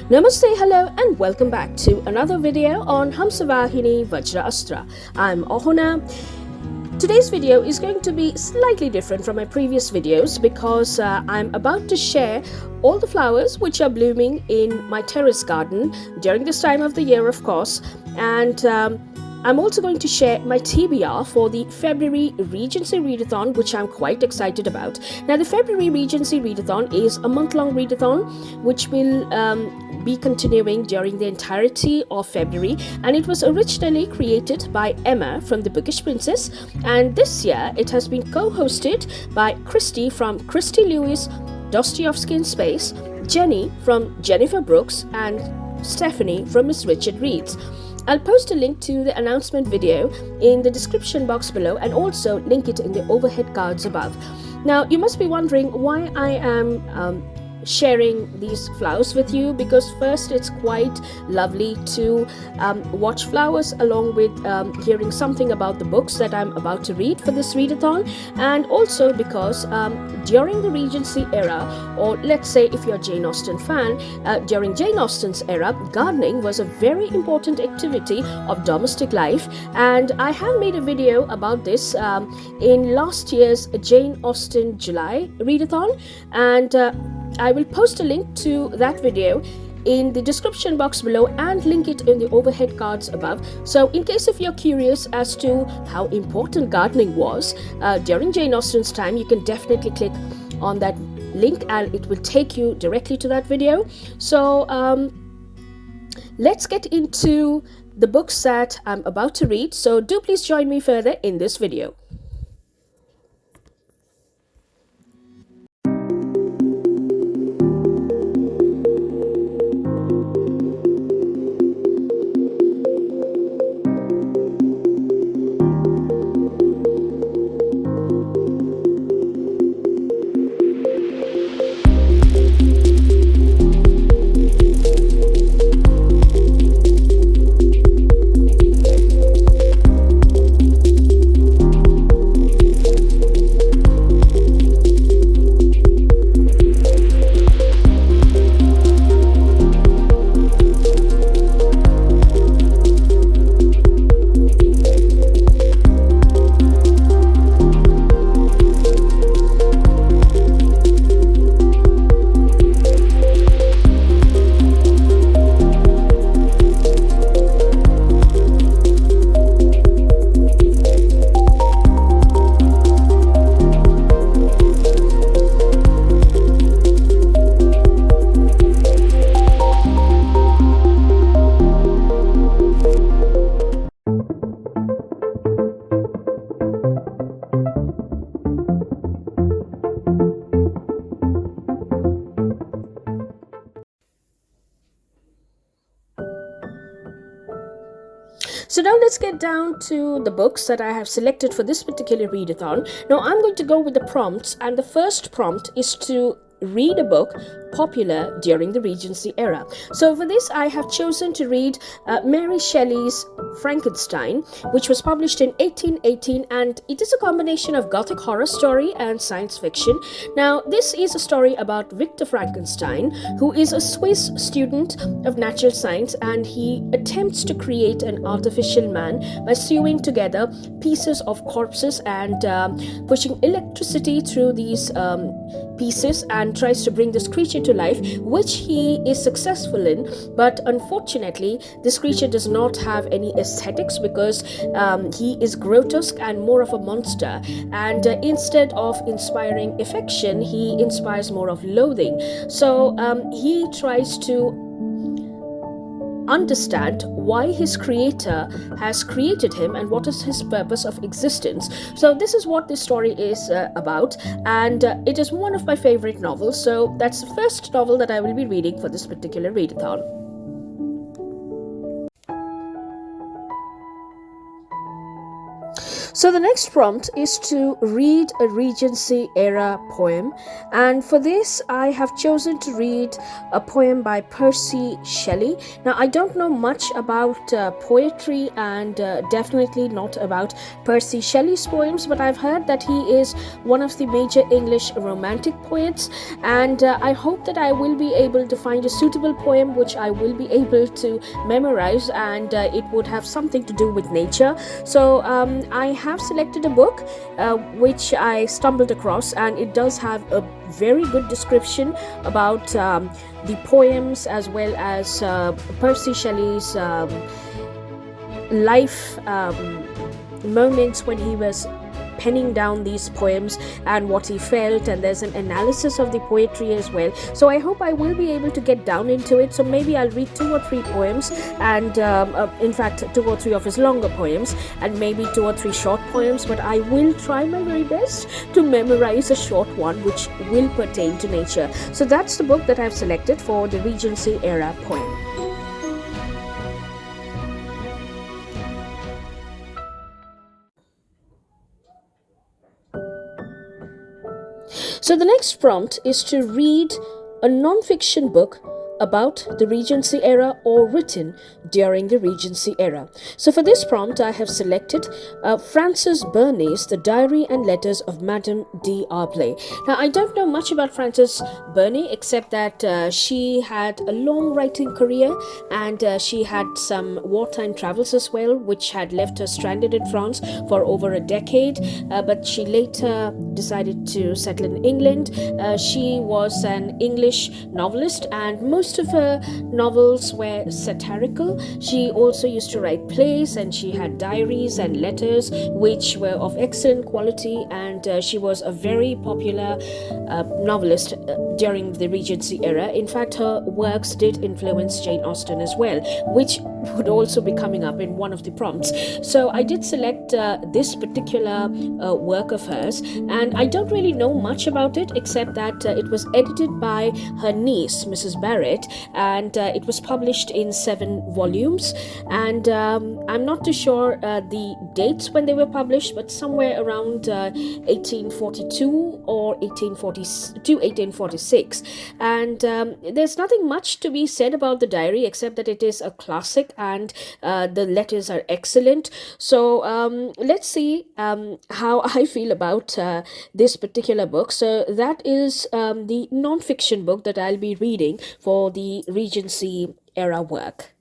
Namaste, hello, and welcome back to another video on Hamsavahini Vajraasthra. I'm Awhona. Today's video is going to be slightly different from my previous videos because I'm about to share all the flowers which are blooming in my terrace garden during this time of the year, of course, and I'm also going to share my TBR for the February Regency Readathon, which I'm quite excited about. Now, the February Regency Readathon is a month-long readathon which will be continuing during the entirety of February, and it was originally created by Emma from the Bookish Princess, and this year it has been co-hosted by Christy from Christy Lewis, Dostoevsky in Space, Jenny from Jennifer Brooks, and Stephanie from Miss Richard Reads. I'll post a link to the announcement video in the description box below and also link it in the overhead cards above. Now, you must be wondering why I am sharing these flowers with you, because first, it's quite lovely to watch flowers along with hearing something about the books that I'm about to read for this readathon, and also because during the Regency era, or let's say if you're a Jane Austen fan, during Jane Austen's era, gardening was a very important activity of domestic life, and I have made a video about this in last year's Jane Austen July readathon, and I will post a link to that video in the description box below and link it in the overhead cards above. So in case if you're curious as to how important gardening was during Jane Austen's time, you can definitely click on that link and it will take you directly to that video. So let's get into the books that I'm about to read. So do please join me further in this video. So now let's get down to the books that I have selected for this particular readathon. Now I'm going to go with the prompts, and the first prompt is to read a book popular during the Regency era. So for this, I have chosen to read Mary Shelley's Frankenstein, which was published in 1818, and it is a combination of gothic horror story and science fiction. Now, this is a story about Victor Frankenstein, who is a Swiss student of natural science, and he attempts to create an artificial man by sewing together pieces of corpses and pushing electricity through these pieces, and tries to bring this creature to life, which he is successful in. But unfortunately, this creature does not have any aesthetics because he is grotesque and more of a monster, and instead of inspiring affection, he inspires more of loathing. So he tries to understand why his creator has created him and what is his purpose of existence. So this is what this story is about, and it is one of my favorite novels. So that's the first novel that I will be reading for this particular readathon. So the next prompt is to read a Regency era poem, and for this I have chosen to read a poem by Percy Shelley. Now I don't know much about poetry and definitely not about Percy Shelley's poems, but I've heard that he is one of the major English romantic poets, and I hope that I will be able to find a suitable poem which I will be able to memorize, and it would have something to do with nature. So I have selected a book which I stumbled across, and it does have a very good description about the poems as well as Percy Shelley's life moments when he was penning down these poems and what he felt, and there's an analysis of the poetry as well. So I hope I will be able to get down into it. So maybe I'll read 2 or 3 poems, and in fact 2 or 3 of his longer poems, and maybe 2 or 3 short poems, but I will try my very best to memorize a short one which will pertain to nature. So that's the book that I've selected for the Regency era poem. So the next prompt is to read a non-fiction book about the Regency era or written during the Regency era. So for this prompt I have selected Frances Burney's The Diary and Letters of Madame D. Arblay. Now I don't know much about Frances Burney except that she had a long writing career, and she had some wartime travels as well which had left her stranded in France for over a decade, but she later decided to settle in England. She was an English novelist, and most of her novels were satirical. She also used to write plays, and she had diaries and letters which were of excellent quality, and she was a very popular novelist during the Regency era. In fact, her works did influence Jane Austen as well, which would also be coming up in one of the prompts. So I did select this particular work of hers, and I don't really know much about it except that it was edited by her niece, Mrs. Barrett, and it was published in 7 volumes, and I'm not too sure the dates when they were published, but somewhere around 1842 or 1846, and there's nothing much to be said about the diary except that it is a classic, and the letters are excellent. So let's see how I feel about this particular book. So that is the non-fiction book that I'll be reading for the Regency era work.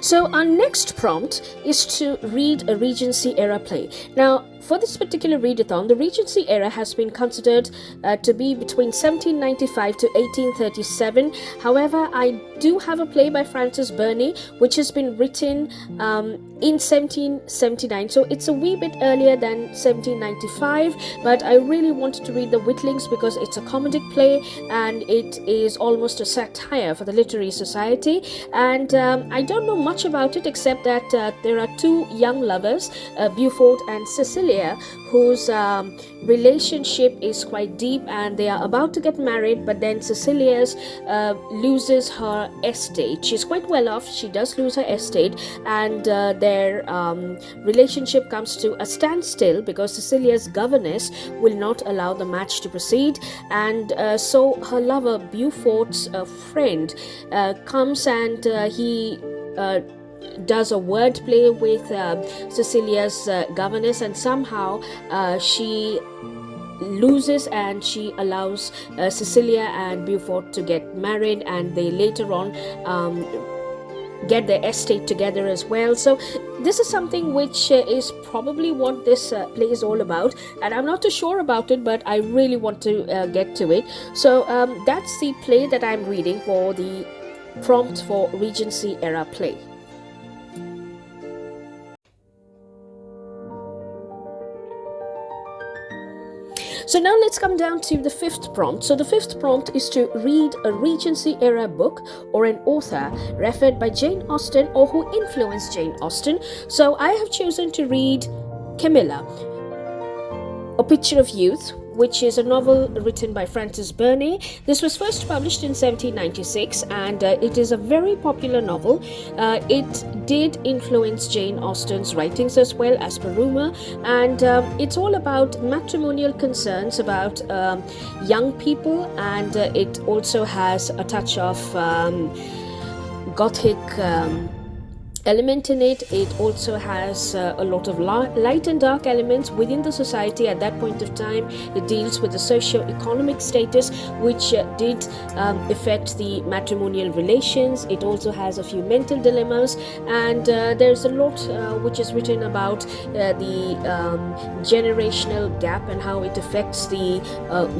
So our next prompt is to read a Regency era play. Now, for this particular readathon, the Regency era has been considered to be between 1795 to 1837. However, I do have a play by Frances Burney which has been written in 1779, so it's a wee bit earlier than 1795, but I really wanted to read the Witlings because it's a comedic play and it is almost a satire for the literary society, and I don't know much about it except that there are 2 young lovers, Beaufort and Cecilia, whose relationship is quite deep, and they are about to get married, but then Cecilia's loses her estate. She's quite well off, she does lose her estate, and their relationship comes to a standstill because Cecilia's governess will not allow the match to proceed, and so her lover Beaufort's friend comes, and he does a wordplay with Cecilia's governess, and somehow she loses, and she allows Cecilia and Beaufort to get married, and they later on get their estate together as well. So this is something which is probably what this play is all about, and I'm not too sure about it, but I really want to get to it. So that's the play that I'm reading for the prompt for Regency era play. So now let's come down to the 5th prompt. So the 5th prompt is to read a Regency era book or an author referred by Jane Austen or who influenced Jane Austen. So I have chosen to read Camilla, A Picture of Youth, which is a novel written by Francis Burney. This was first published in 1796, and it is a very popular novel. It did influence Jane Austen's writings as well, as per rumor, and it's all about matrimonial concerns about young people, and it also has a touch of gothic element in it. It also has a lot of light and dark elements within the society at that point of time. It deals with the socio-economic status, which did affect the matrimonial relations. It also has a few mental dilemmas, and there's a lot which is written about the generational gap and how it affects the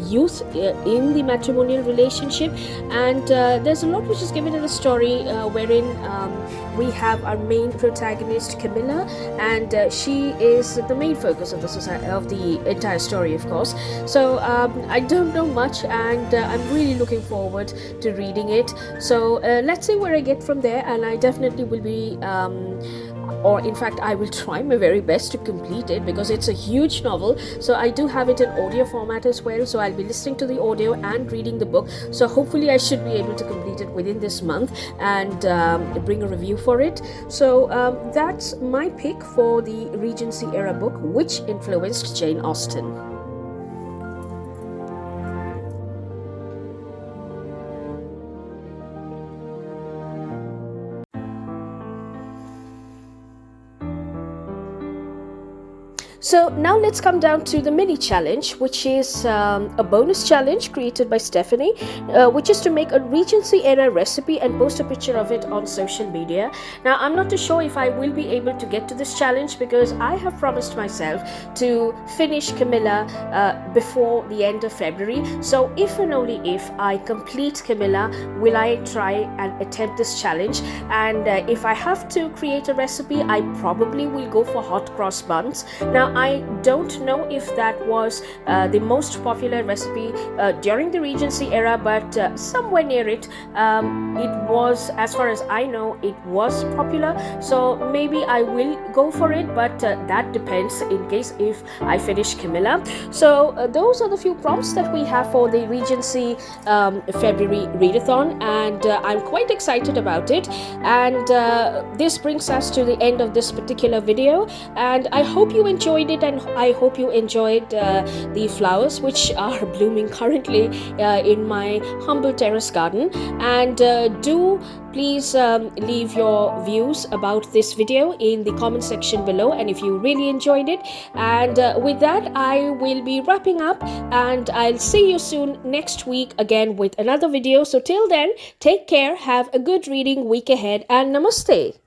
youth in the matrimonial relationship. And there's a lot which is given in the story wherein we have our main protagonist, Camilla, and she is the main focus of the entire story, of course. So I don't know much, and I'm really looking forward to reading it. So let's see where I get from there, and I definitely will be or in fact I will try my very best to complete it, because it's a huge novel. So I do have it in audio format as well, so I'll be listening to the audio and reading the book. So hopefully I should be able to complete it within this month and bring a review for it. So that's my pick for the Regency Era book which influenced Jane Austen. So now let's come down to the mini challenge, which is a bonus challenge created by Stephanie, which is to make a Regency Era recipe and post a picture of it on social media. Now I'm not too sure if I will be able to get to this challenge, because I have promised myself to finish Camilla before the end of February. So if and only if I complete Camilla, will I try and attempt this challenge. And if I have to create a recipe, I probably will go for hot cross buns. Now I don't know if that was the most popular recipe during the Regency Era, but somewhere near it, it was, as far as I know, it was popular. So maybe I will go for it, but that depends in case if I finish Camilla. So those are the few prompts that we have for the Regency February Readathon, and I'm quite excited about it. And this brings us to the end of this particular video, and I hope you enjoyed it, and I hope you enjoyed the flowers which are blooming currently in my humble terrace garden. And do please leave your views about this video in the comment section below, and if you really enjoyed it. And with that, I will be wrapping up, and I'll see you soon next week again with another video. So till then, take care, have a good reading week ahead, and namaste.